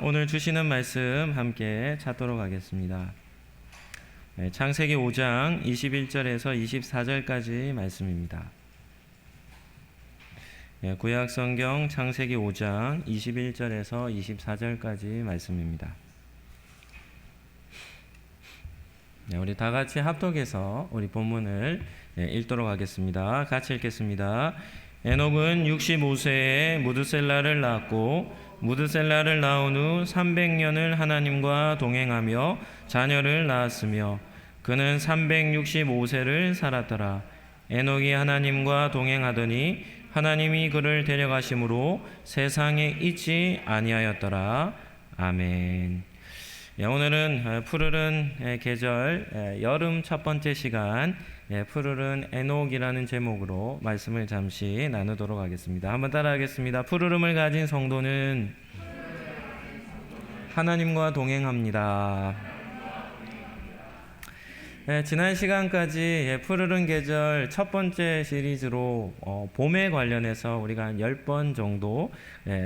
오늘 주시는 말씀 함께 찾도록 하겠습니다. 창세기 5장 21절에서 24절까지 말씀입니다. 구약 성경 창세기 5장 21절에서 24절까지 말씀입니다. 우리 다 같이 합독해서 우리 본문을 읽도록 하겠습니다. 같이 읽겠습니다. 에녹은 65세에 무드셀라를 낳았고 무드셀라를 낳은 후 300년을 하나님과 동행하며 자녀를 낳았으며 그는 365세를 살았더라. 에녹이 하나님과 동행하더니 하나님이 그를 데려가심으로 세상에 있지 아니하였더라. 아멘. 오늘은 푸르른 계절 여름 첫 번째 시간 푸르른 에녹이라는 제목으로 말씀을 잠시 나누도록 하겠습니다. 한번 따라하겠습니다. 푸르름을 가진 성도는 하나님과 동행합니다. 지난 시간까지 푸르른 계절 첫 번째 시리즈로 봄에 관련해서 우리가 한 10번 정도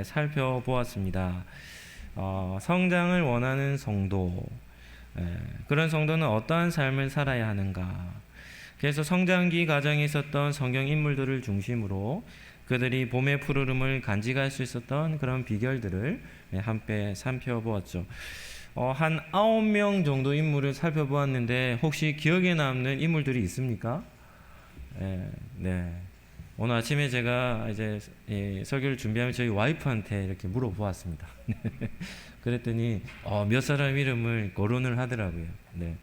살펴보았습니다. 성장을 원하는 성도, 그런 성도는 어떠한 삶을 살아야 하는가. 그래서 성장기 과정에 있었던 성경 인물들을 중심으로 그들이 봄의 푸르름을 간직할 수 있었던 그런 비결들을 함께 살펴보았죠. 한 9명 정도 인물을 살펴보았는데 혹시 기억에 남는 인물들이 있습니까? 네. 오늘 아침에 제가 이제 설교를 준비하면 저희 와이프한테 이렇게 물어보았습니다. 그랬더니 몇 사람 이름을 거론을 하더라고요. 네.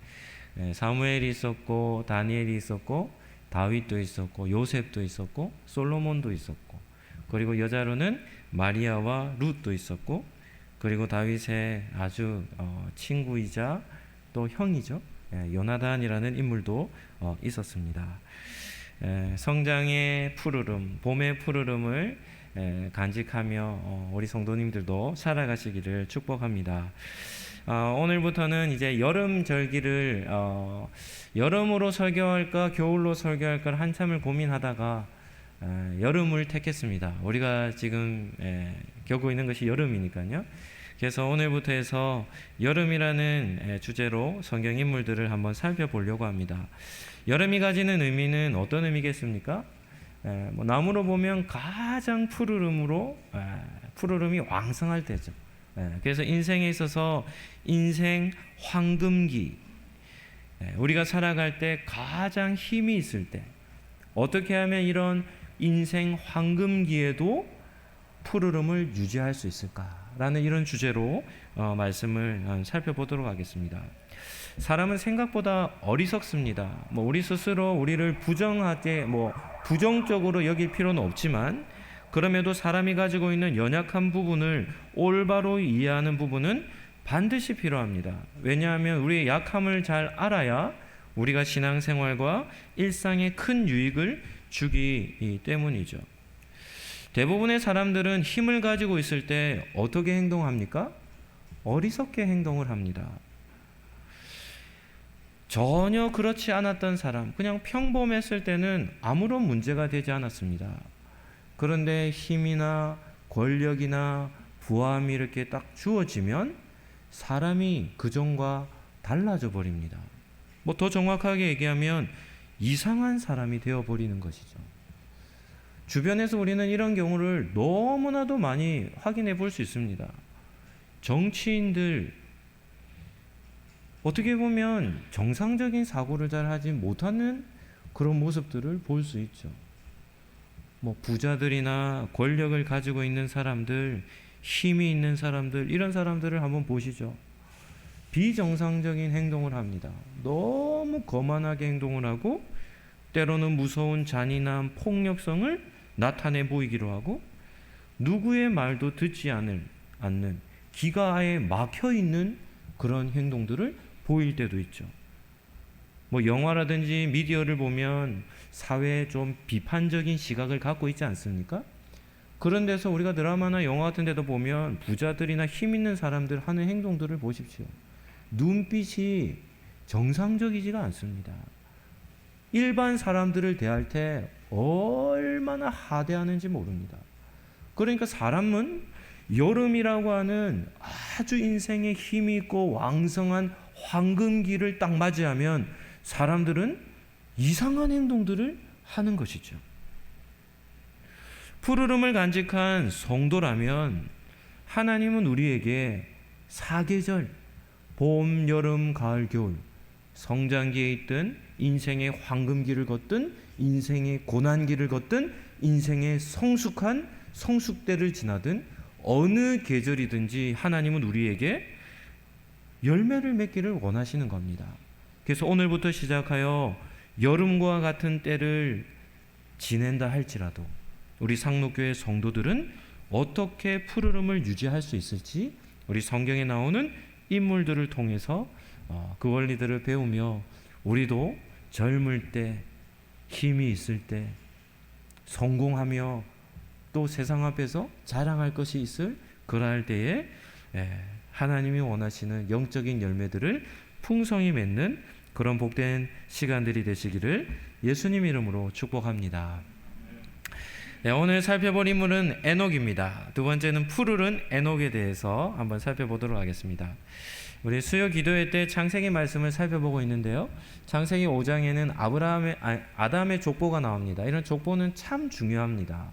사무엘이 있었고 다니엘이 있었고 다윗도 있었고 요셉도 있었고 솔로몬도 있었고 그리고 여자로는 마리아와 룻도 있었고 그리고 다윗의 아주 친구이자 또 형이죠. 요나단이라는 인물도 있었습니다. 성장의 푸르름, 봄의 푸르름을 간직하며 우리 성도님들도 살아가시기를 축복합니다. 오늘부터는 이제 여름 절기를 여름으로 설교할까 겨울로 설교할까 한참을 고민하다가 여름을 택했습니다. 우리가 지금 겪고 있는 것이 여름이니까요. 그래서 오늘부터 해서 여름이라는 주제로 성경 인물들을 한번 살펴보려고 합니다. 여름이 가지는 의미는 어떤 의미겠습니까? 나무로 보면 가장 푸르름이 왕성할 때죠. 그래서 인생에 있어서 인생 황금기, 우리가 살아갈 때 가장 힘이 있을 때 어떻게 하면 이런 인생 황금기에도 푸르름을 유지할 수 있을까라는 이런 주제로 말씀을 살펴보도록 하겠습니다. 사람은 생각보다 어리석습니다. 우리 스스로 우리를 부정적으로 여길 필요는 없지만 그럼에도 사람이 가지고 있는 연약한 부분을 올바로 이해하는 부분은 반드시 필요합니다. 왜냐하면 우리의 약함을 잘 알아야 우리가 신앙생활과 일상에 큰 유익을 주기 때문이죠. 대부분의 사람들은 힘을 가지고 있을 때 어떻게 행동합니까? 어리석게 행동을 합니다. 전혀 그렇지 않았던 사람, 그냥 평범했을 때는 아무런 문제가 되지 않았습니다. 그런데 힘이나 권력이나 부함이 이렇게 딱 주어지면 사람이 그전과 달라져 버립니다. 더 정확하게 얘기하면 이상한 사람이 되어버리는 것이죠. 주변에서 우리는 이런 경우를 너무나도 많이 확인해 볼 수 있습니다. 정치인들, 어떻게 보면 정상적인 사고를 잘 하지 못하는 그런 모습들을 볼 수 있죠. 부자들이나 권력을 가지고 있는 사람들, 힘이 있는 사람들, 이런 사람들을 한번 보시죠. 비정상적인 행동을 합니다. 너무 거만하게 행동을 하고 때로는 무서운 잔인한 폭력성을 나타내 보이기로 하고 누구의 말도 듣지 않는 기가 아예 막혀 있는 그런 행동들을 보일 때도 있죠. 영화라든지 미디어를 보면 사회에 좀 비판적인 시각을 갖고 있지 않습니까? 그런 데서 우리가 드라마나 영화 같은 데도 보면 부자들이나 힘 있는 사람들 하는 행동들을 보십시오. 눈빛이 정상적이지가 않습니다. 일반 사람들을 대할 때 얼마나 하대하는지 모릅니다. 그러니까 사람은 여름이라고 하는 아주 인생에 힘이 있고 왕성한 황금기를 딱 맞이하면 사람들은 이상한 행동들을 하는 것이죠. 푸르름을 간직한 성도라면 하나님은 우리에게 사계절, 봄, 여름, 가을, 겨울, 성장기에 있든 인생의 황금기를 걷든 인생의 고난기를 걷든 인생의 성숙한 성숙대를 지나든 어느 계절이든지 하나님은 우리에게 열매를 맺기를 원하시는 겁니다. 그래서 오늘부터 시작하여 여름과 같은 때를 지낸다 할지라도 우리 상록교회 성도들은 어떻게 푸르름을 유지할 수 있을지 우리 성경에 나오는 인물들을 통해서 그 원리들을 배우며 우리도 젊을 때, 힘이 있을 때, 성공하며 또 세상 앞에서 자랑할 것이 있을 그러할 때에 하나님이 원하시는 영적인 열매들을 풍성히 맺는 그런 복된 시간들이 되시기를 예수님 이름으로 축복합니다. 오늘 살펴볼 인물은 에녹입니다. 두 번째는 푸르른 에녹에 대해서 한번 살펴보도록 하겠습니다. 우리 수요 기도회 때 창세기 말씀을 살펴보고 있는데요. 창세기 5장에는 아담의 족보가 나옵니다. 이런 족보는 참 중요합니다.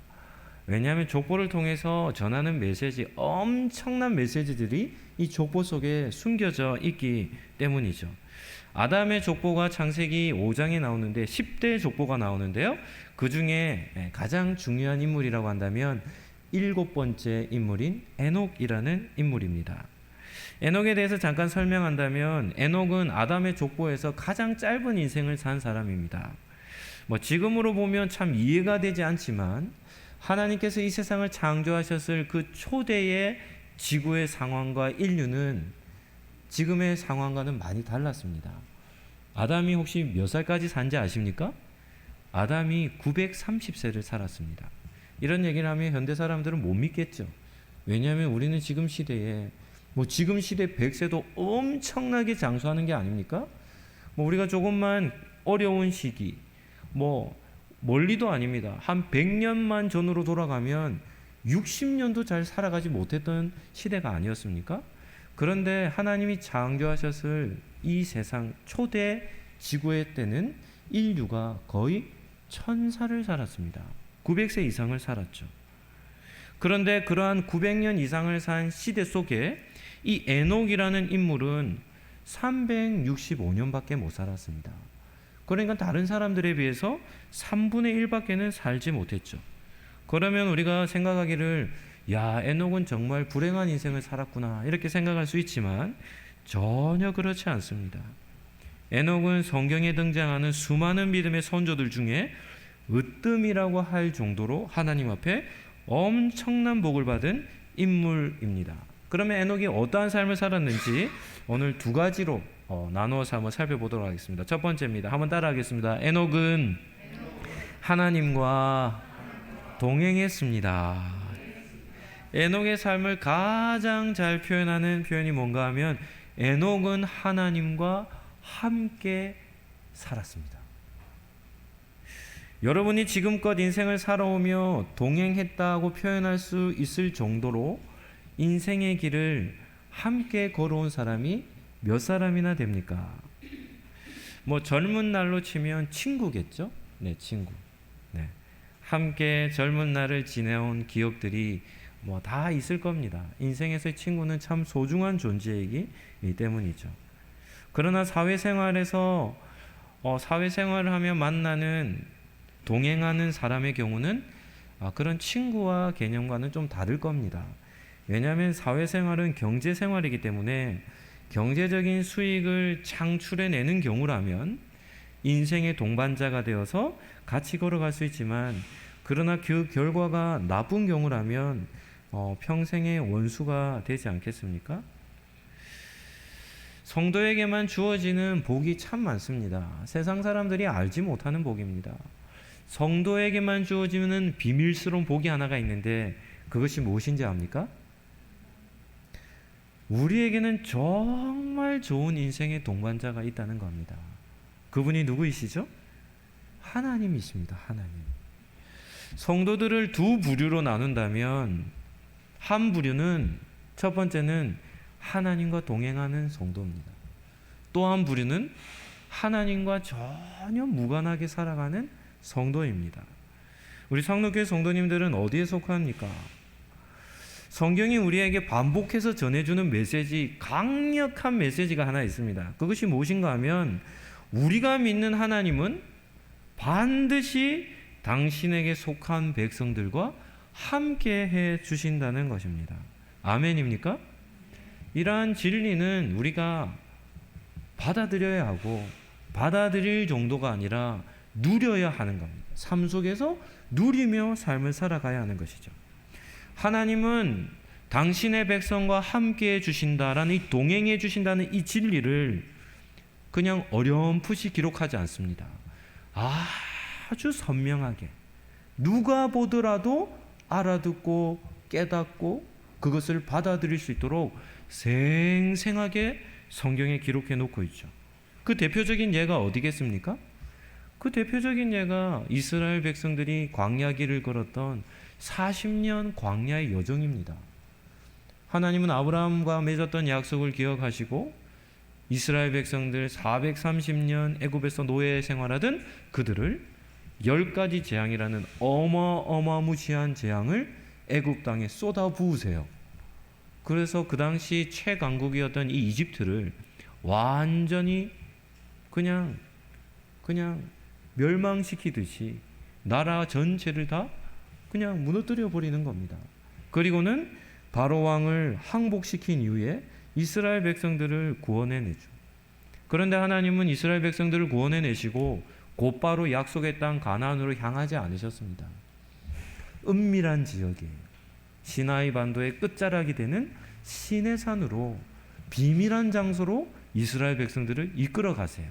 왜냐하면 족보를 통해서 전하는 메시지, 엄청난 메시지들이 이 족보 속에 숨겨져 있기 때문이죠. 아담의 족보가 창세기 5장에 나오는데 10대 족보가 나오는데요. 그 중에 가장 중요한 인물이라고 한다면 7번째 인물인 에녹이라는 인물입니다. 에녹에 대해서 잠깐 설명한다면 에녹은 아담의 족보에서 가장 짧은 인생을 산 사람입니다. 지금으로 보면 참 이해가 되지 않지만 하나님께서 이 세상을 창조하셨을 그 초대의 지구의 상황과 인류는 지금의 상황과는 많이 달랐습니다. 아담이 혹시 몇 살까지 산지 아십니까? 아담이 930세를 살았습니다. 이런 얘기를 하면 현대 사람들은 못 믿겠죠. 왜냐하면 우리는 지금 시대에 지금 시대 100세도 엄청나게 장수하는 게 아닙니까? 우리가 조금만 어려운 시기, 멀리도 아닙니다. 한 100년만 전으로 돌아가면 60년도 잘 살아가지 못했던 시대가 아니었습니까? 그런데 하나님이 창조하셨을 이 세상 초대 지구의 때는 인류가 거의 1000살을 살았습니다. 900세 이상을 살았죠. 그런데 그러한 900년 이상을 산 시대 속에 이 에녹이라는 인물은 365년밖에 못 살았습니다. 그러니까 다른 사람들에 비해서 3분의 1밖에는 살지 못했죠. 그러면 우리가 생각하기를 에녹은 정말 불행한 인생을 살았구나 이렇게 생각할 수 있지만 전혀 그렇지 않습니다. 에녹은 성경에 등장하는 수많은 믿음의 선조들 중에 으뜸이라고 할 정도로 하나님 앞에 엄청난 복을 받은 인물입니다. 그러면 에녹이 어떠한 삶을 살았는지 오늘 두 가지로 나누어서 한번 살펴보도록 하겠습니다. 첫 번째입니다. 한번 따라하겠습니다. 에녹은 하나님과 동행했습니다. 에녹의 삶을 가장 잘 표현하는 표현이 뭔가 하면 에녹은 하나님과 함께 살았습니다. 여러분이 지금껏 인생을 살아오며 동행했다고 표현할 수 있을 정도로 인생의 길을 함께 걸어온 사람이 몇 사람이나 됩니까? 젊은 날로 치면 친구겠죠? 네, 친구. 네. 함께 젊은 날을 지내온 기억들이 다 있을 겁니다. 인생에서의 친구는 참 소중한 존재이기 때문이죠. 그러나 사회생활에서 사회생활을 하며 만나는 동행하는 사람의 경우는 그런 친구와 개념과는 좀 다를 겁니다. 왜냐하면 사회생활은 경제생활이기 때문에 경제적인 수익을 창출해내는 경우라면 인생의 동반자가 되어서 같이 걸어갈 수 있지만 그러나 그 결과가 나쁜 경우라면 평생의 원수가 되지 않겠습니까? 성도에게만 주어지는 복이 참 많습니다. 세상 사람들이 알지 못하는 복입니다. 성도에게만 주어지는 비밀스러운 복이 하나가 있는데 그것이 무엇인지 압니까? 우리에게는 정말 좋은 인생의 동반자가 있다는 겁니다. 그분이 누구이시죠? 하나님이십니다. 하나님. 성도들을 두 부류로 나눈다면 한 부류는 첫 번째는 하나님과 동행하는 성도입니다. 또 한 부류는 하나님과 전혀 무관하게 살아가는 성도입니다. 우리 상록교회 성도님들은 어디에 속합니까? 성경이 우리에게 반복해서 전해주는 메시지, 강력한 메시지가 하나 있습니다. 그것이 무엇인가 하면 우리가 믿는 하나님은 반드시 당신에게 속한 백성들과 함께 해 주신다는 것입니다. 아멘입니까? 이러한 진리는 우리가 받아들여야 하고 받아들일 정도가 아니라 누려야 하는 겁니다. 삶 속에서 누리며 삶을 살아가야 하는 것이죠. 하나님은 당신의 백성과 함께 해주신다라는 이 동행해 주신다는 이 진리를 그냥 어렴풋이 기록하지 않습니다. 아주 선명하게 누가 보더라도 알아듣고 깨닫고 그것을 받아들일 수 있도록 생생하게 성경에 기록해 놓고 있죠. 그 대표적인 예가 어디겠습니까? 그 대표적인 예가 이스라엘 백성들이 광야 길을 걸었던 40년 광야의 여정입니다. 하나님은 아브라함과 맺었던 약속을 기억하시고 이스라엘 백성들 430년 애굽에서 노예 생활하던 그들을 10가지 재앙이라는 어마어마무시한 재앙을 애굽 땅에 쏟아 부으세요. 그래서 그 당시 최강국이었던 이 이집트를 완전히 그냥 멸망시키듯이 나라 전체를 다 그냥 무너뜨려 버리는 겁니다. 그리고는 바로 왕을 항복시킨 이후에 이스라엘 백성들을 구원해내죠. 그런데 하나님은 이스라엘 백성들을 구원해내시고 곧바로 약속의 땅 가나안으로 향하지 않으셨습니다. 은밀한 지역이에요. 시나이 반도의 끝자락이 되는 시내산으로 비밀한 장소로 이스라엘 백성들을 이끌어 가세요.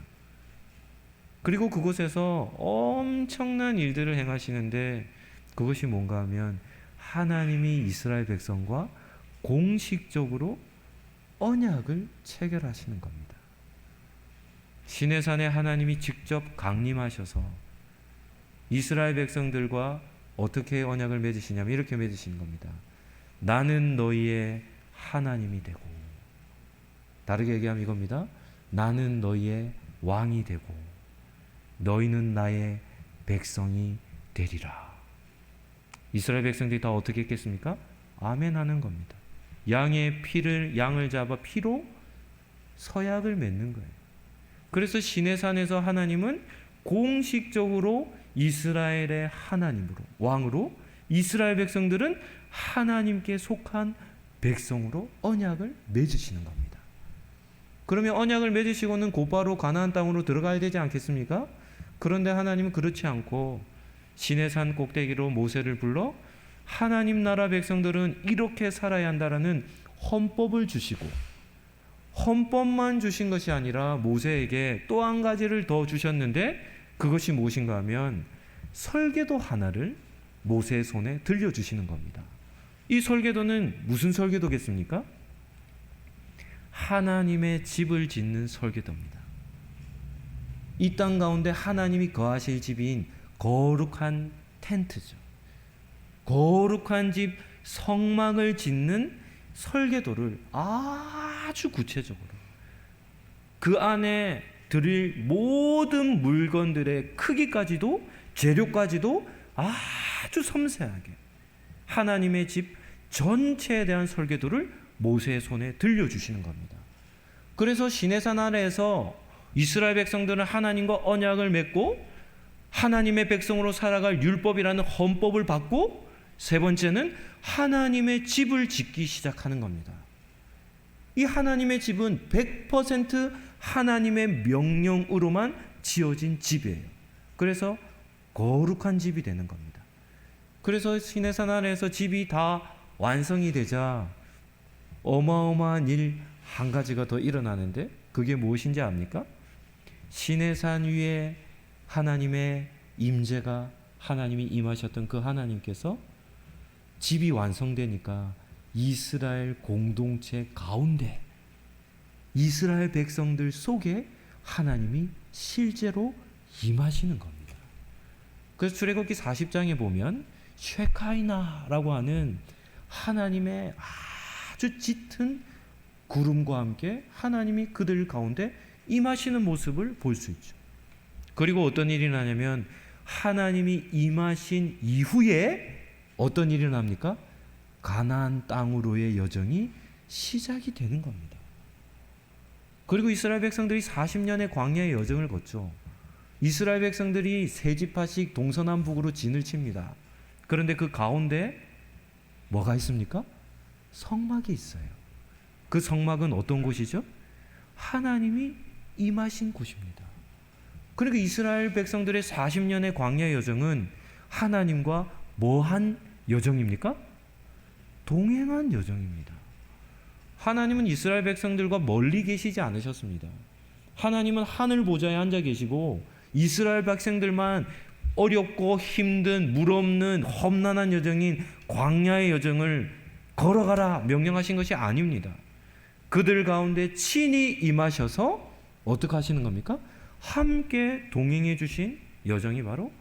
그리고 그곳에서 엄청난 일들을 행하시는데 그것이 뭔가 하면 하나님이 이스라엘 백성과 공식적으로 언약을 체결하시는 겁니다. 시내산에 하나님이 직접 강림하셔서 이스라엘 백성들과 어떻게 언약을 맺으시냐면 이렇게 맺으시는 겁니다. 나는 너희의 하나님이 되고, 다르게 얘기하면 이겁니다. 나는 너희의 왕이 되고 너희는 나의 백성이 되리라. 이스라엘 백성들이 다 어떻게 했겠습니까? 아멘 하는 겁니다. 양을 잡아 피로 서약을 맺는 거예요. 그래서 시내산에서 하나님은 공식적으로 이스라엘의 하나님으로, 왕으로, 이스라엘 백성들은 하나님께 속한 백성으로 언약을 맺으시는 겁니다. 그러면 언약을 맺으시고는 곧바로 가나안 땅으로 들어가야 되지 않겠습니까? 그런데 하나님은 그렇지 않고 시내산 꼭대기로 모세를 불러 하나님 나라 백성들은 이렇게 살아야 한다라는 헌법을 주시고, 헌법만 주신 것이 아니라 모세에게 또 한 가지를 더 주셨는데 그것이 무엇인가 하면 설계도 하나를 모세의 손에 들려주시는 겁니다. 이 설계도는 무슨 설계도겠습니까? 하나님의 집을 짓는 설계도입니다. 이 땅 가운데 하나님이 거하실 집인 거룩한 텐트죠. 거룩한 집 성막을 짓는 설계도를 아주 구체적으로 그 안에 드릴 모든 물건들의 크기까지도 재료까지도 아주 섬세하게 하나님의 집 전체에 대한 설계도를 모세의 손에 들려주시는 겁니다. 그래서 시내산 아래에서 이스라엘 백성들은 하나님과 언약을 맺고 하나님의 백성으로 살아갈 율법이라는 헌법을 받고, 세 번째는 하나님의 집을 짓기 시작하는 겁니다. 이 하나님의 집은 100% 하나님의 명령으로만 지어진 집이에요. 그래서 거룩한 집이 되는 겁니다. 그래서 시내산 아래에서 집이 다 완성이 되자 어마어마한 일 한 가지가 더 일어나는데 그게 무엇인지 압니까? 시내산 위에 하나님의 임재가, 하나님이 임하셨던 그 하나님께서 집이 완성되니까 이스라엘 공동체 가운데 이스라엘 백성들 속에 하나님이 실제로 임하시는 겁니다. 그래서 출애굽기 40장에 보면 쉐카이나라고 하는 하나님의 아주 짙은 구름과 함께 하나님이 그들 가운데 임하시는 모습을 볼 수 있죠. 그리고 어떤 일이 나냐면 하나님이 임하신 이후에 어떤 일이 납니까? 가나안 땅으로의 여정이 시작이 되는 겁니다. 그리고 이스라엘 백성들이 40년의 광야의 여정을 걷죠. 이스라엘 백성들이 세 지파씩 동서남북으로 진을 칩니다. 그런데 그 가운데 뭐가 있습니까? 성막이 있어요. 그 성막은 어떤 곳이죠? 하나님이 임하신 곳입니다. 그러니까 이스라엘 백성들의 40년의 광야 여정은 하나님과 뭐한 여정입니까? 동행한 여정입니다. 하나님은 이스라엘 백성들과 멀리 계시지 않으셨습니다. 하나님은 하늘 보좌에 앉아 계시고 이스라엘 백성들만 어렵고 힘든 물 없는 험난한 여정인 광야의 여정을 걸어가라 명령하신 것이 아닙니다. 그들 가운데 친히 임하셔서 어떻게 하시는 겁니까? 함께 동행해 주신 여정이 바로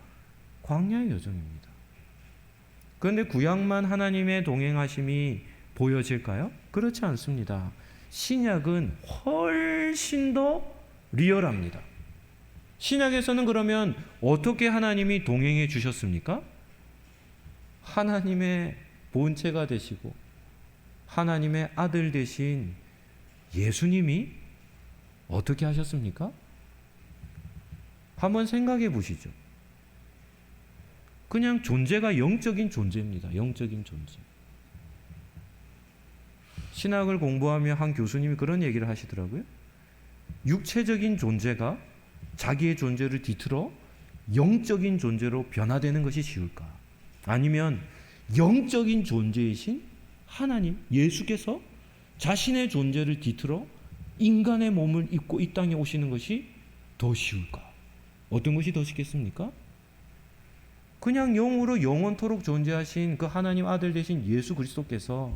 광야의 여정입니다. 그런데 구약만 하나님의 동행하심이 보여질까요? 그렇지 않습니다. 신약은 훨씬 더 리얼합니다. 신약에서는 그러면 어떻게 하나님이 동행해 주셨습니까? 하나님의 본체가 되시고 하나님의 아들 되신 예수님이 어떻게 하셨습니까? 한번 생각해 보시죠. 그냥 존재가 영적인 존재입니다. 영적인 존재. 신학을 공부하며 한 교수님이 그런 얘기를 하시더라고요. 육체적인 존재가 자기의 존재를 뒤틀어 영적인 존재로 변화되는 것이 쉬울까? 아니면 영적인 존재이신 하나님, 예수께서 자신의 존재를 뒤틀어 인간의 몸을 입고 이 땅에 오시는 것이 더 쉬울까? 어떤 것이 더 쉽겠습니까? 그냥 영으로 영원토록 존재하신 그 하나님 아들 되신 예수 그리스도께서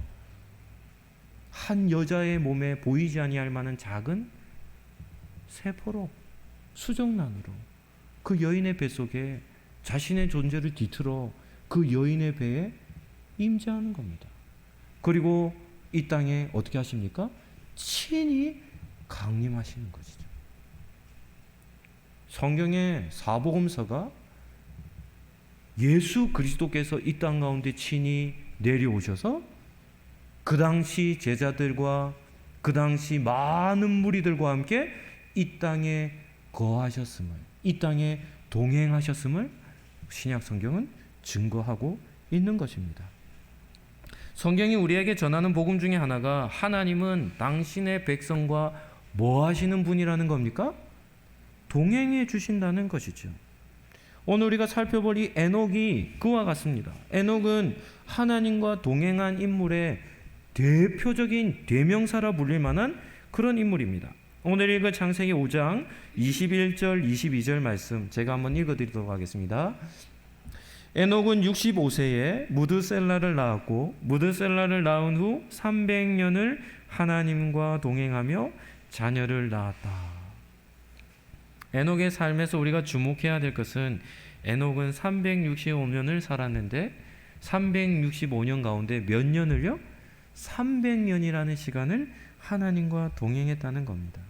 한 여자의 몸에 보이지 아니할 만한 작은 세포로 수정란으로 그 여인의 뱃속에 자신의 존재를 뒤틀어 그 여인의 배에 임재하는 겁니다. 그리고 이 땅에 어떻게 하십니까? 친히 강림하시는 것이죠. 성경의 사복음서가 예수 그리스도께서 이 땅 가운데 친히 내려오셔서 그 당시 제자들과 그 당시 많은 무리들과 함께 이 땅에 거하셨음을, 이 땅에 동행하셨음을 신약 성경은 증거하고 있는 것입니다. 성경이 우리에게 전하는 복음 중에 하나가 하나님은 당신의 백성과 뭐 하시는 분이라는 겁니까? 동행해 주신다는 것이죠. 오늘 우리가 살펴볼 이 에녹이 그와 같습니다. 에녹은 하나님과 동행한 인물의 대표적인 대명사라 불릴 만한 그런 인물입니다. 오늘 읽을 창세기 5장 21절 22절 말씀 제가 한번 읽어드리도록 하겠습니다. 에녹은 65세에 무드셀라를 낳았고 무드셀라를 낳은 후 300년을 하나님과 동행하며 자녀를 낳았다. 에녹의 삶에서 우리가 주목해야 될 것은 에녹은 365년을 살았는데 365년 가운데 몇 년을요? 300년이라는 시간을 하나님과 동행했다는 겁니다.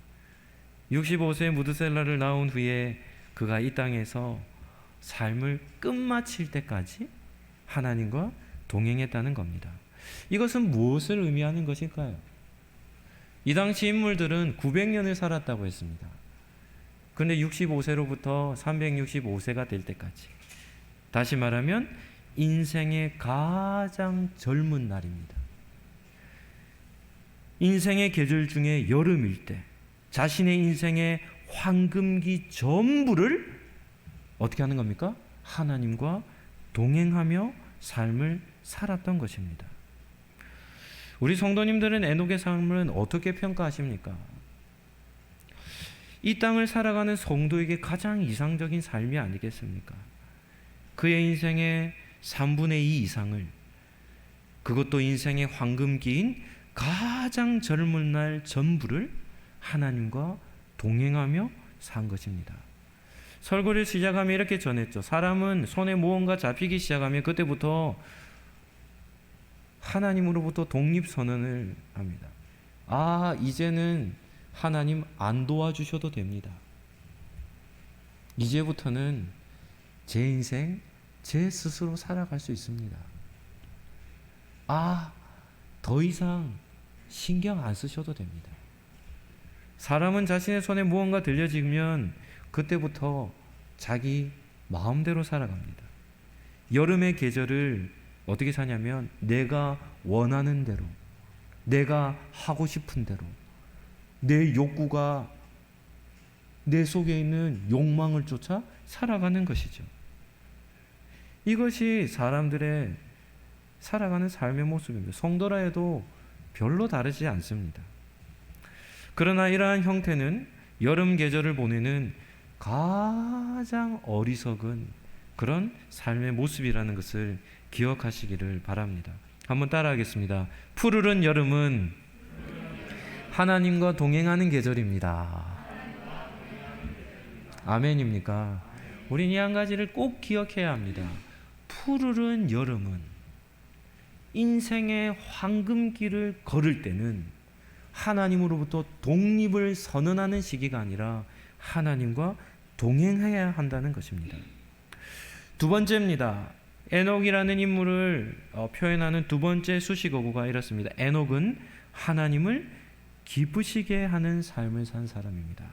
65세 무드셀라를 낳은 후에 그가 이 땅에서 삶을 끝마칠 때까지 하나님과 동행했다는 겁니다. 이것은 무엇을 의미하는 것일까요? 이 당시 인물들은 900년을 살았다고 했습니다. 그런데 65세로부터 365세가 될 때까지, 다시 말하면 인생의 가장 젊은 날입니다. 인생의 계절 중에 여름일 때 자신의 인생의 황금기 전부를 어떻게 하는 겁니까? 하나님과 동행하며 삶을 살았던 것입니다. 우리 성도님들은 에녹의 삶을 어떻게 평가하십니까? 이 땅을 살아가는 성도에게 가장 이상적인 삶이 아니겠습니까? 그의 인생의 3분의 2 이상을, 그것도 인생의 황금기인 가장 젊은 날 전부를 하나님과 동행하며 산 것입니다. 설교를 시작하며 이렇게 전했죠. 사람은 손에 무언가 잡히기 시작하면 그때부터 하나님으로부터 독립선언을 합니다. 이제는 하나님 안 도와주셔도 됩니다. 이제부터는 제 인생 제 스스로 살아갈 수 있습니다. 더 이상 신경 안 쓰셔도 됩니다. 사람은 자신의 손에 무언가 들려지면 그때부터 자기 마음대로 살아갑니다. 여름의 계절을 어떻게 사냐면 내가 원하는 대로, 내가 하고 싶은 대로, 내 욕구가 내 속에 있는 욕망을 쫓아 살아가는 것이죠. 이것이 사람들의 살아가는 삶의 모습입니다. 성도라 해도 별로 다르지 않습니다. 그러나 이러한 형태는 여름 계절을 보내는 가장 어리석은 그런 삶의 모습이라는 것을 기억하시기를 바랍니다. 한번 따라하겠습니다. 푸르른 여름은 하나님과 동행하는 계절입니다. 아멘입니까? 우린 이 한 가지를 꼭 기억해야 합니다. 푸르른 여름은 인생의 황금길을 걸을 때는 하나님으로부터 독립을 선언하는 시기가 아니라 하나님과 동행해야 한다는 것입니다. 두 번째입니다. 에녹이라는 인물을 표현하는 두 번째 수식어구가 이렇습니다. 에녹은 하나님을 기쁘시게 하는 삶을 산 사람입니다.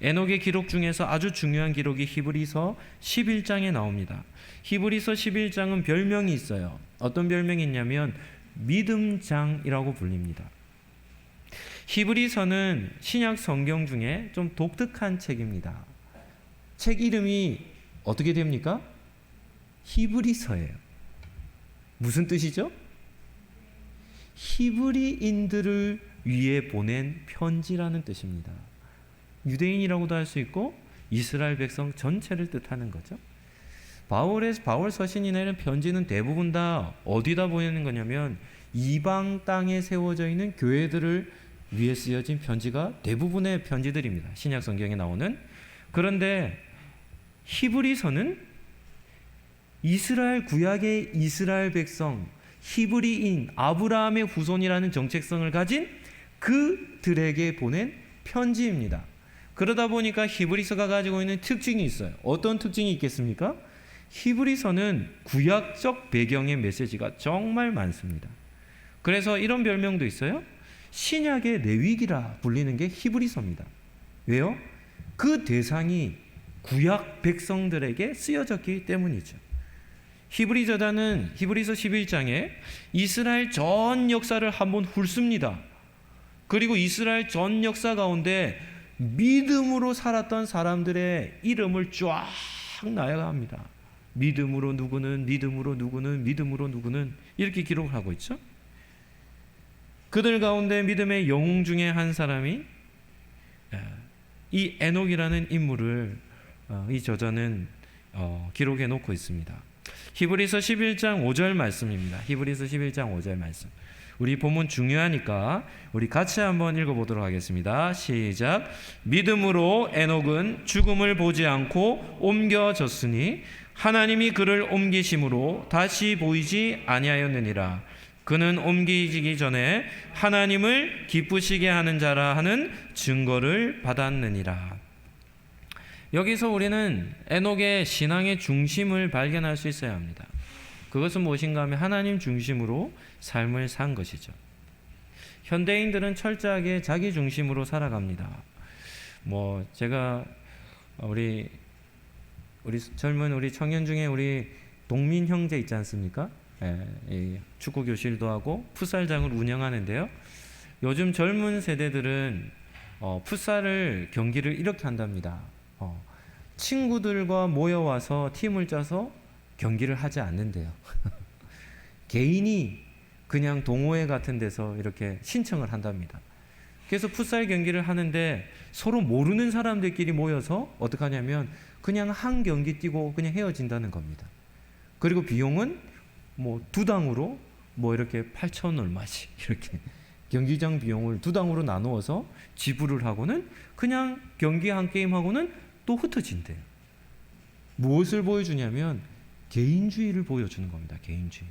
에녹의 기록 중에서 아주 중요한 기록이 히브리서 11장에 나옵니다. 히브리서 11장은 별명이 있어요. 어떤 별명이 있냐면 믿음장이라고 불립니다. 히브리서는 신약 성경 중에 좀 독특한 책입니다. 책 이름이 어떻게 됩니까? 히브리서예요. 무슨 뜻이죠? 히브리인들을 위해 보낸 편지라는 뜻입니다. 유대인이라고도 할 수 있고 이스라엘 백성 전체를 뜻하는 거죠. 바울 서신이나 이런 편지는 대부분 다 어디다 보내는 거냐면 이방 땅에 세워져 있는 교회들을 위해 쓰여진 편지가 대부분의 편지들입니다. 신약 성경에 나오는. 그런데 히브리서는 이스라엘 구약의 이스라엘 백성, 히브리인, 아브라함의 후손이라는 정체성을 가진 그들에게 보낸 편지입니다. 그러다 보니까 히브리서가 가지고 있는 특징이 있어요. 어떤 특징이 있겠습니까? 히브리서는 구약적 배경의 메시지가 정말 많습니다. 그래서 이런 별명도 있어요. 신약의 레위기라 불리는 게 히브리서입니다. 왜요? 그 대상이 구약 백성들에게 쓰여졌기 때문이죠. 히브리 저자는 히브리서 11장에 이스라엘 전 역사를 한번 훑습니다. 그리고 이스라엘 전 역사 가운데 믿음으로 살았던 사람들의 이름을 쫙 나열합니다. 믿음으로 누구는, 믿음으로 누구는, 믿음으로 누구는 이렇게 기록을 하고 있죠. 그들 가운데 믿음의 영웅 중에 한 사람이 이 에녹이라는 인물을 이 저자는 기록해 놓고 있습니다. 히브리서 11장 5절 말씀입니다. 히브리서 11장 5절 말씀. 우리 본문 중요하니까 우리 같이 한번 읽어보도록 하겠습니다. 시작. 믿음으로 에녹은 죽음을 보지 않고 옮겨졌으니 하나님이 그를 옮기심으로 다시 보이지 아니하였느니라. 그는 옮기지기 전에 하나님을 기쁘시게 하는 자라 하는 증거를 받았느니라. 여기서 우리는 에녹의 신앙의 중심을 발견할 수 있어야 합니다. 그것은 무엇인가 하면 하나님 중심으로 삶을 산 것이죠. 현대인들은 철저하게 자기 중심으로 살아갑니다. 제가 우리 젊은 우리 청년 중에 우리 동민 형제 있지 않습니까? 축구 교실도 하고 풋살장을 운영하는데요. 요즘 젊은 세대들은 풋살을 경기를 이렇게 한답니다. 친구들과 모여와서 팀을 짜서 경기를 하지 않는데요. 개인이 그냥 동호회 같은 데서 이렇게 신청을 한답니다. 그래서 풋살 경기를 하는데 서로 모르는 사람들끼리 모여서 어떻게 하냐면 그냥 한 경기 뛰고 그냥 헤어진다는 겁니다. 그리고 비용은 두 당으로 이렇게 8천 얼마씩 이렇게 경기장 비용을 두 당으로 나누어서 지불을 하고는 그냥 경기 한 게임 하고는 또 흩어진대요. 무엇을 보여주냐면 개인주의를 보여주는 겁니다. 개인주의.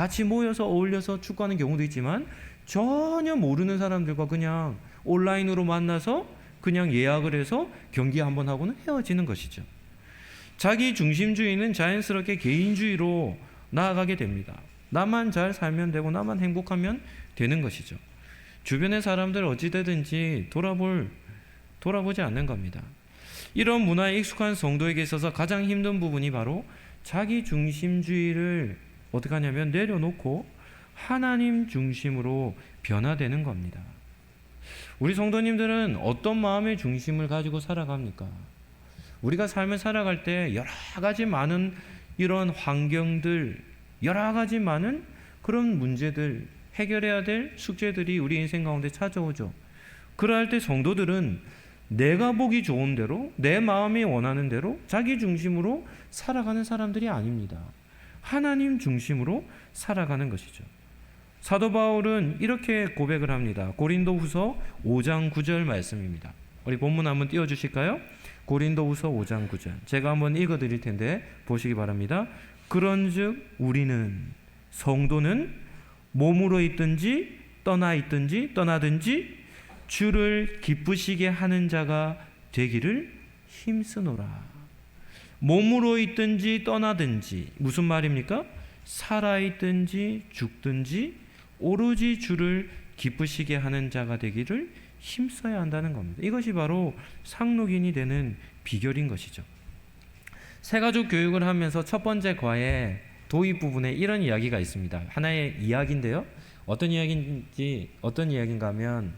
같이 모여서 어울려서 축구하는 경우도 있지만 전혀 모르는 사람들과 그냥 온라인으로 만나서 그냥 예약을 해서 경기 한번 하고는 헤어지는 것이죠. 자기 중심주의는 자연스럽게 개인주의로 나아가게 됩니다. 나만 잘 살면 되고 나만 행복하면 되는 것이죠. 주변의 사람들 어찌되든지 돌아보지 않는 겁니다. 이런 문화에 익숙한 성도에게 있어서 가장 힘든 부분이 바로 자기 중심주의를 어떻게 하냐면 내려놓고 하나님 중심으로 변화되는 겁니다. 우리 성도님들은 어떤 마음의 중심을 가지고 살아갑니까? 우리가 삶을 살아갈 때 여러 가지 많은 이런 환경들, 여러 가지 많은 그런 문제들, 해결해야 될 숙제들이 우리 인생 가운데 찾아오죠. 그럴 때 성도들은 내가 보기 좋은 대로, 내 마음이 원하는 대로 자기 중심으로 살아가는 사람들이 아닙니다. 하나님 중심으로 살아가는 것이죠. 사도 바울은 이렇게 고백을 합니다. 고린도후서 5장 9절 말씀입니다. 우리 본문 한번 띄워주실까요? 고린도후서 5장 9절. 제가 한번 읽어드릴 텐데 보시기 바랍니다. 그런즉 우리는 성도는 몸으로 있든지 떠나든지 주를 기쁘시게 하는 자가 되기를 힘쓰노라. 몸으로 있든지 떠나든지 무슨 말입니까? 살아있든지 죽든지 오로지 주를 기쁘시게 하는 자가 되기를 힘써야 한다는 겁니다. 이것이 바로 상록인이 되는 비결인 것이죠. 새가족 교육을 하면서 첫 번째 과에 도입 부분에 이런 이야기가 있습니다. 하나의 이야기인데요. 어떤 이야기인가 하면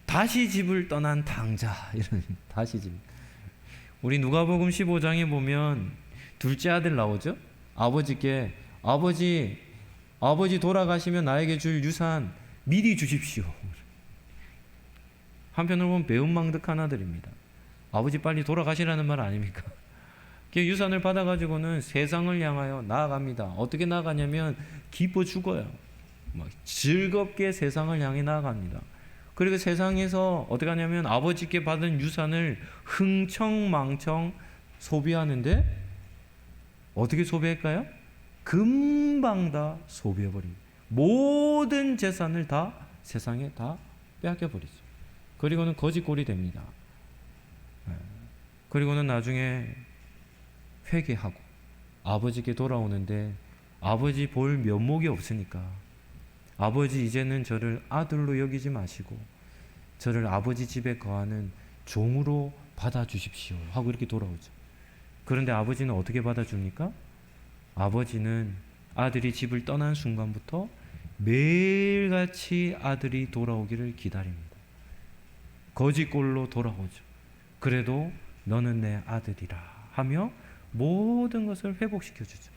다시 집을 떠난 당자, 이런 다시 집. 우리 누가복음 15장에 보면 둘째 아들 나오죠. 아버지께 아버지 돌아가시면 나에게 줄 유산 미리 주십시오. 한편으로 보면 배은망덕한 아들입니다. 아버지 빨리 돌아가시라는 말 아닙니까? 그 유산을 받아가지고는 세상을 향하여 나아갑니다. 어떻게 나아가냐면 기뻐 죽어요. 즐겁게 세상을 향해 나아갑니다. 그리고 세상에서 어떻게 하냐면 아버지께 받은 유산을 흥청망청 소비하는데 어떻게 소비할까요? 금방 다 소비해버립니다. 모든 재산을 다 세상에 다 빼앗겨버리죠. 그리고는 거지꼴이 됩니다. 그리고는 나중에 회개하고 아버지께 돌아오는데 아버지 볼 면목이 없으니까 아버지 이제는 저를 아들로 여기지 마시고 저를 아버지 집에 거하는 종으로 받아주십시오 하고 이렇게 돌아오죠. 그런데 아버지는 어떻게 받아줍니까? 아버지는 아들이 집을 떠난 순간부터 매일같이 아들이 돌아오기를 기다립니다. 거지꼴로 돌아오죠. 그래도 너는 내 아들이라 하며 모든 것을 회복시켜주죠.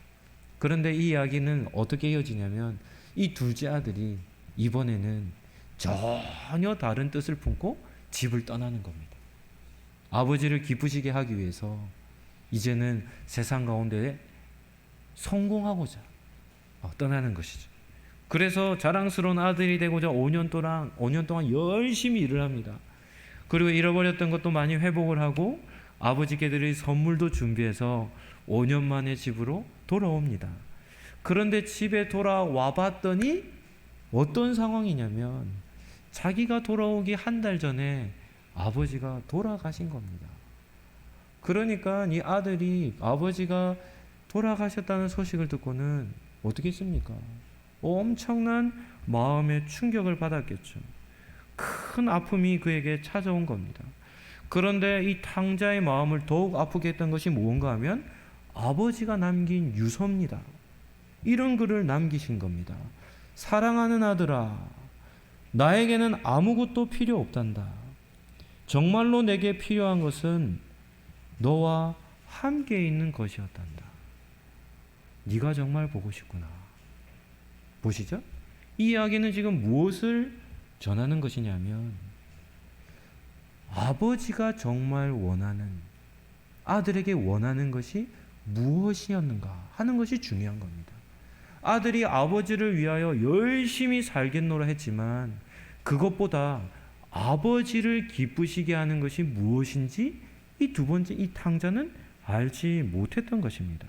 그런데 이 이야기는 어떻게 이어지냐면 이 둘째 아들이 이번에는 전혀 다른 뜻을 품고 집을 떠나는 겁니다. 아버지를 기쁘시게 하기 위해서 이제는 세상 가운데 성공하고자 떠나는 것이죠. 그래서 자랑스러운 아들이 되고자 5년 동안 열심히 일을 합니다. 그리고 잃어버렸던 것도 많이 회복을 하고 아버지께 드릴 선물도 준비해서 5년 만에 집으로 돌아옵니다. 그런데 집에 돌아와 봤더니 어떤 상황이냐면 자기가 돌아오기 한 달 전에 아버지가 돌아가신 겁니다. 그러니까 이 아들이 아버지가 돌아가셨다는 소식을 듣고는 어떻게 했습니까? 엄청난 마음의 충격을 받았겠죠. 큰 아픔이 그에게 찾아온 겁니다. 그런데 이 탕자의 마음을 더욱 아프게 했던 것이 무언가 하면 아버지가 남긴 유서입니다. 이런 글을 남기신 겁니다. 사랑하는 아들아, 나에게는 아무것도 필요 없단다. 정말로 내게 필요한 것은 너와 함께 있는 것이었단다. 네가 정말 보고 싶구나. 보시죠? 이 이야기는 지금 무엇을 전하는 것이냐면 아버지가 정말 원하는, 아들에게 원하는 것이 무엇이었는가 하는 것이 중요한 겁니다. 아들이 아버지를 위하여 열심히 살겠노라 했지만 그것보다 아버지를 기쁘시게 하는 것이 무엇인지 이 두 번째 이 탕자는 알지 못했던 것입니다.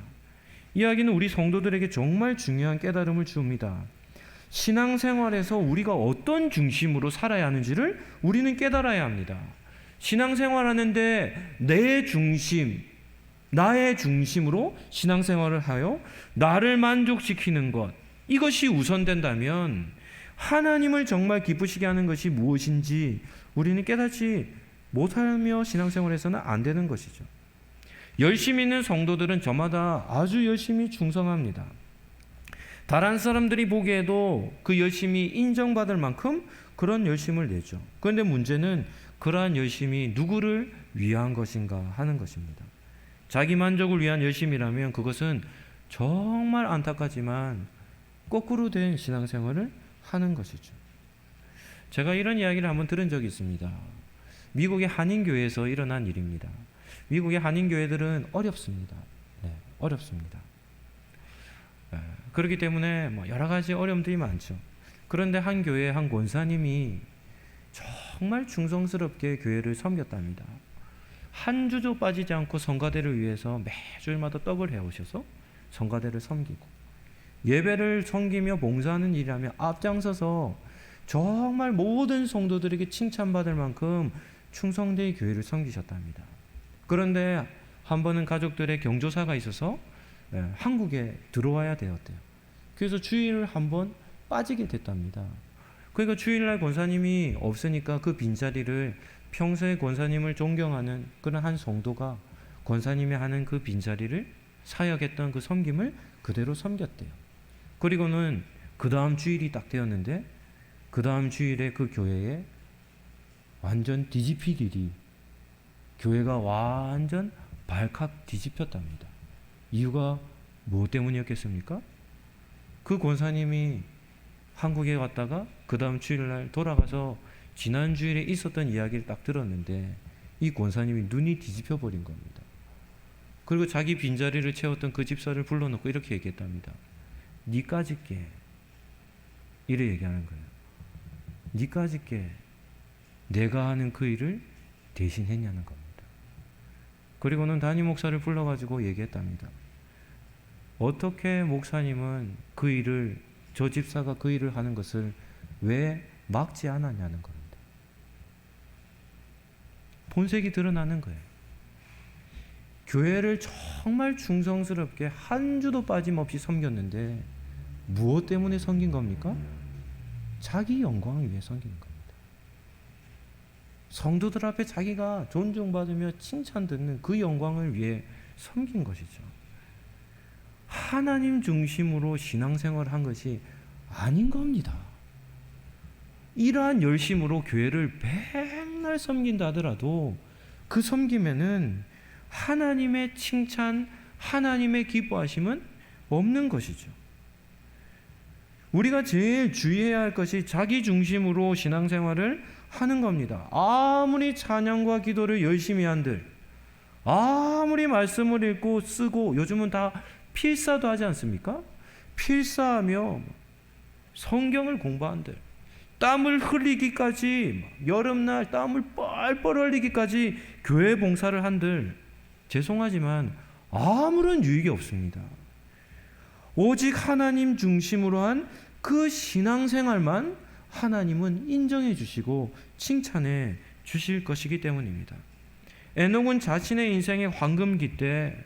이야기는 우리 성도들에게 정말 중요한 깨달음을 줍니다. 신앙생활에서 우리가 어떤 중심으로 살아야 하는지를 우리는 깨달아야 합니다. 신앙생활하는데 내 중심, 나의 중심으로 신앙생활을 하여 나를 만족시키는 것, 이것이 우선된다면 하나님을 정말 기쁘시게 하는 것이 무엇인지 우리는 깨닫지 못하며 신앙생활에서는 안 되는 것이죠. 열심히 있는 성도들은 저마다 아주 열심히 충성합니다. 다른 사람들이 보기에도 그 열심이 인정받을 만큼 그런 열심을 내죠. 그런데 문제는 그러한 열심이 누구를 위한 것인가 하는 것입니다. 자기 만족을 위한 열심이라면 그것은 정말 안타깝지만 거꾸로 된 신앙생활을 하는 것이죠. 제가 이런 이야기를 한번 들은 적이 있습니다. 미국의 한인교회에서 일어난 일입니다. 미국의 한인교회들은 어렵습니다. 어렵습니다. 그렇기 때문에 여러 가지 어려움들이 많죠. 그런데 한 교회의 한 권사님이 정말 충성스럽게 교회를 섬겼답니다. 한 주도 빠지지 않고 성가대를 위해서 매주일마다 떡을 해오셔서 성가대를 섬기고 예배를 섬기며 봉사하는 일이라며 앞장서서 정말 모든 성도들에게 칭찬받을 만큼 충성되이 교회를 섬기셨답니다. 그런데 한 번은 가족들의 경조사가 있어서 한국에 들어와야 되었대요. 그래서 주일을 한번 빠지게 됐답니다. 그러니까 주일날 권사님이 없으니까 그 빈자리를 평소에 권사님을 존경하는 그런 한 성도가 권사님이 하는 그 빈자리를 사역했던 그 섬김을 그대로 섬겼대요. 그리고는 그 다음 주일이 딱 되었는데 그 다음 주일에 그 교회에 완전 뒤집힐 일이, 교회가 완전 발칵 뒤집혔답니다. 이유가 무엇 때문이었겠습니까? 그 권사님이 한국에 왔다가 그 다음 주일날 돌아가서 지난 주일에 있었던 이야기를 딱 들었는데 이 권사님이 눈이 뒤집혀 버린 겁니다. 그리고 자기 빈자리를 채웠던 그 집사를 불러놓고 이렇게 얘기했답니다. 니까짓게, 이래 얘기하는 거예요. 니까짓게 내가 하는 그 일을 대신했냐는 겁니다. 그리고는 담임 목사를 불러가지고 얘기했답니다. 어떻게 목사님은 그 일을, 저 집사가 그 일을 하는 것을 왜 막지 않았냐는 겁니다. 본색이 드러나는 거예요. 교회를 정말 충성스럽게 한 주도 빠짐없이 섬겼는데 무엇 때문에 섬긴 겁니까? 자기 영광을 위해 섬기는 겁니다. 성도들 앞에 자기가 존중받으며 칭찬 듣는 그 영광을 위해 섬긴 것이죠. 하나님 중심으로 신앙생활을 한 것이 아닌 겁니다. 이러한 열심으로 교회를 맨날 섬긴다 하더라도 그 섬김에는 하나님의 칭찬, 하나님의 기뻐하심은 없는 것이죠. 우리가 제일 주의해야 할 것이 자기 중심으로 신앙생활을 하는 겁니다. 아무리 찬양과 기도를 열심히 한들, 아무리 말씀을 읽고 쓰고, 요즘은 다 필사도 하지 않습니까? 필사하며 성경을 공부한들, 땀을 흘리기까지, 여름날 땀을 뻘뻘 흘리기까지 교회 봉사를 한들, 죄송하지만 아무런 유익이 없습니다. 오직 하나님 중심으로 한 그 신앙생활만 하나님은 인정해 주시고 칭찬해 주실 것이기 때문입니다. 에녹은 자신의 인생의 황금기 때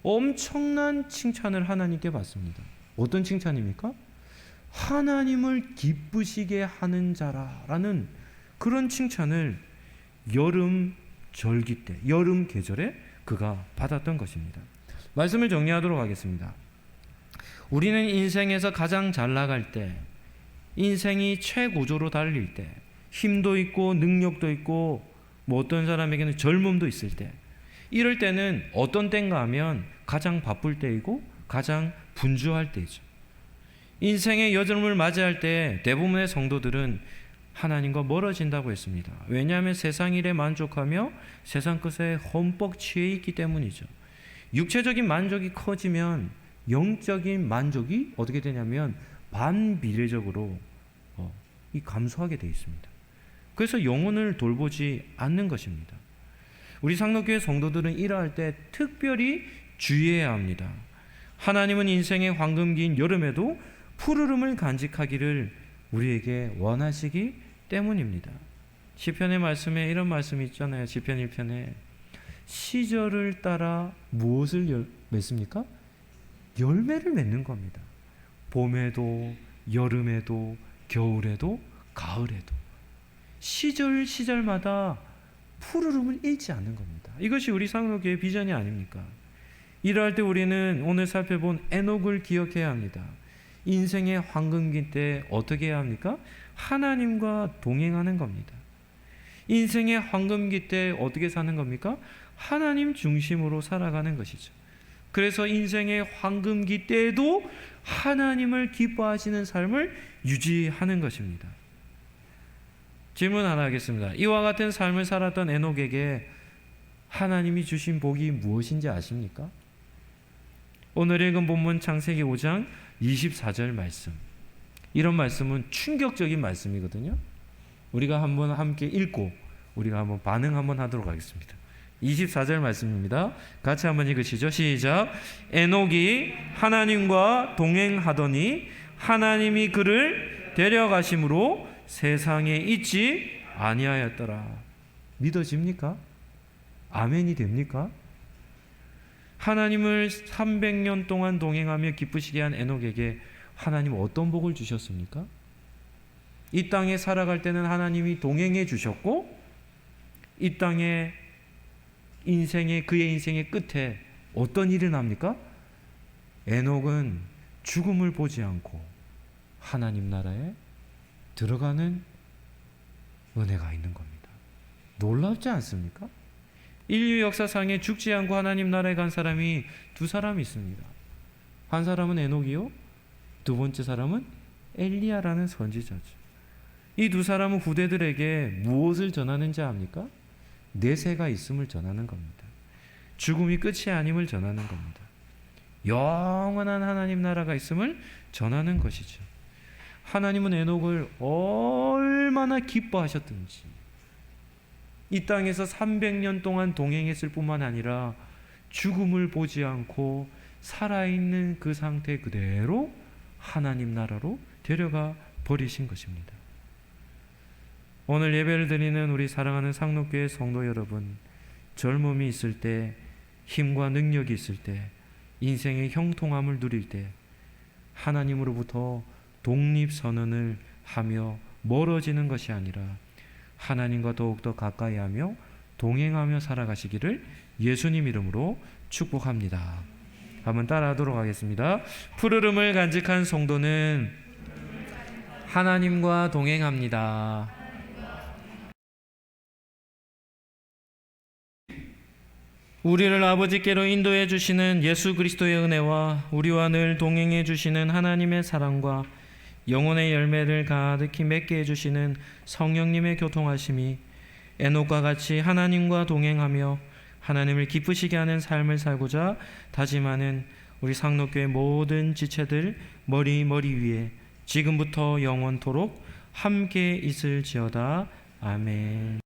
엄청난 칭찬을 하나님께 받습니다. 어떤 칭찬입니까? 하나님을 기쁘시게 하는 자라라는 그런 칭찬을 여름 절기 때, 여름 계절에 그가 받았던 것입니다. 말씀을 정리하도록 하겠습니다. 우리는 인생에서 가장 잘 나갈 때, 인생이 최고조로 달릴 때, 힘도 있고 능력도 있고 어떤 사람에게는 젊음도 있을 때, 이럴 때는 어떤 때인가 하면 가장 바쁠 때이고 가장 분주할 때이죠. 인생의 여름을 맞이할 때 대부분의 성도들은 하나님과 멀어진다고 했습니다. 왜냐하면 세상 일에 만족하며 세상 것에 흠뻑 취해 있기 때문이죠. 육체적인 만족이 커지면 영적인 만족이 어떻게 되냐면 반비례적으로 감소하게 되어 있습니다. 그래서 영혼을 돌보지 않는 것입니다. 우리 상록교회 성도들은 일할 때 특별히 주의해야 합니다. 하나님은 인생의 황금기인 여름에도 푸르름을 간직하기를 우리에게 원하시기 때문입니다. 시편의 말씀에 이런 말씀이 있잖아요. 시편 1편에 시절을 따라 무엇을 맺습니까? 열매를 맺는 겁니다. 봄에도 여름에도 겨울에도 가을에도 시절마다 푸르름을 잃지 않는 겁니다. 이것이 우리 상록교회의 비전이 아닙니까? 이러할 때 우리는 오늘 살펴본 에녹을 기억해야 합니다. 인생의 황금기 때 어떻게 해야 합니까? 하나님과 동행하는 겁니다. 인생의 황금기 때 어떻게 사는 겁니까? 하나님 중심으로 살아가는 것이죠. 그래서 인생의 황금기 때에도 하나님을 기뻐하시는 삶을 유지하는 것입니다. 질문 하나 하겠습니다. 이와 같은 삶을 살았던 에녹에게 하나님이 주신 복이 무엇인지 아십니까? 오늘 읽은 본문 창세기 5장 24절 말씀. 이런 말씀은 충격적인 말씀이거든요. 우리가 한번 함께 읽고 우리가 한번 반응 한번 하도록 하겠습니다. 24절 말씀입니다. 같이 한번 읽으시죠. 시작. 에녹이 하나님과 동행하더니 하나님이 그를 데려가심으로 세상에 있지 아니하였더라. 믿어집니까? 아멘이 됩니까? 하나님을 300년 동안 동행하며 기쁘시게 한 에녹에게 하나님 어떤 복을 주셨습니까? 이 땅에 살아갈 때는 하나님이 동행해 주셨고 이 땅에 그의 인생의 끝에 어떤 일이 납니까? 에녹은 죽음을 보지 않고 하나님 나라에 들어가는 은혜가 있는 겁니다. 놀랍지 않습니까? 인류 역사상에 죽지 않고 하나님 나라에 간 사람이 두 사람이 있습니다. 한 사람은 에녹이요, 두 번째 사람은 엘리야라는 선지자죠. 이 두 사람은 후대들에게 무엇을 전하는지 압니까? 내세가 있음을 전하는 겁니다. 죽음이 끝이 아님을 전하는 겁니다. 영원한 하나님 나라가 있음을 전하는 것이죠. 하나님은 에녹을 얼마나 기뻐하셨든지 이 땅에서 300년 동안 동행했을 뿐만 아니라 죽음을 보지 않고 살아있는 그 상태 그대로 하나님 나라로 데려가 버리신 것입니다. 오늘 예배를 드리는 우리 사랑하는 상록교회 성도 여러분, 젊음이 있을 때, 힘과 능력이 있을 때, 인생의 형통함을 누릴 때 하나님으로부터 독립선언을 하며 멀어지는 것이 아니라 하나님과 더욱더 가까이 하며 동행하며 살아가시기를 예수님 이름으로 축복합니다. 한번 따라하도록 하겠습니다. 푸르름을 간직한 성도는 하나님과 동행합니다. 우리를 아버지께로 인도해 주시는 예수 그리스도의 은혜와 우리와 늘 동행해 주시는 하나님의 사랑과 영혼의 열매를 가득히 맺게 해주시는 성령님의 교통하심이 에녹과 같이 하나님과 동행하며 하나님을 기쁘시게 하는 삶을 살고자 다짐하는 우리 상록교회 모든 지체들 머리 위에 지금부터 영원토록 함께 있을지어다. 아멘.